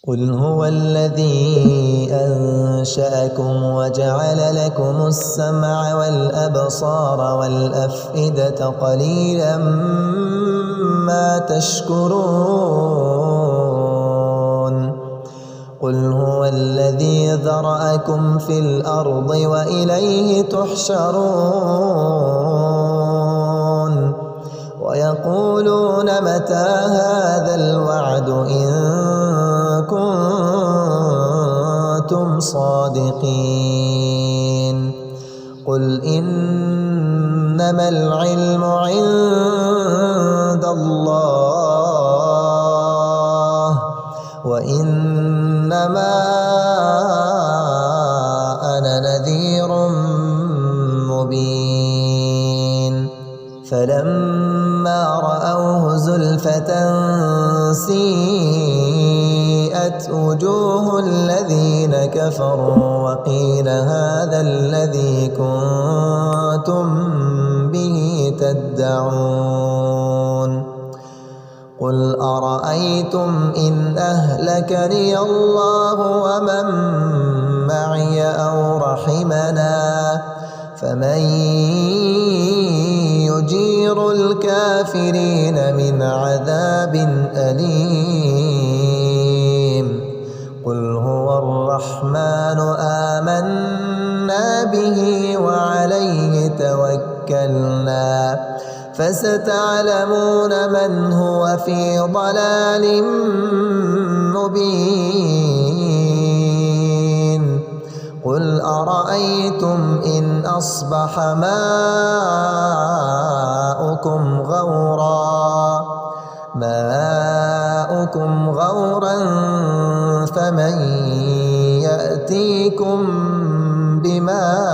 قل هو الذي أنشأكم وجعل لكم السمع والأبصار والأفئدة قليلا ما تشكرون قل هو الذي ذرأكم في الأرض وإليه تحشرون ويقولون متى هذا الوعد إن كنتم صادقين قل إنما العلم عند الله وإنما أنا نذير مبين فلما رأوه زلفة سيئت وجوه الذين كفروا وقيل هذا الذي كنتم به تدعون قل أرأيتم إن أهلكني الله ومن معي أو رحمنا فمن يجير الكافرين من عذاب أليم قل هو الرحمن آمنا به وعليه توكلنا فستعلمون من هو في ضلال مبين قل أرأيتم إن أصبح ماؤكم غورا فمن يأتيكم بماء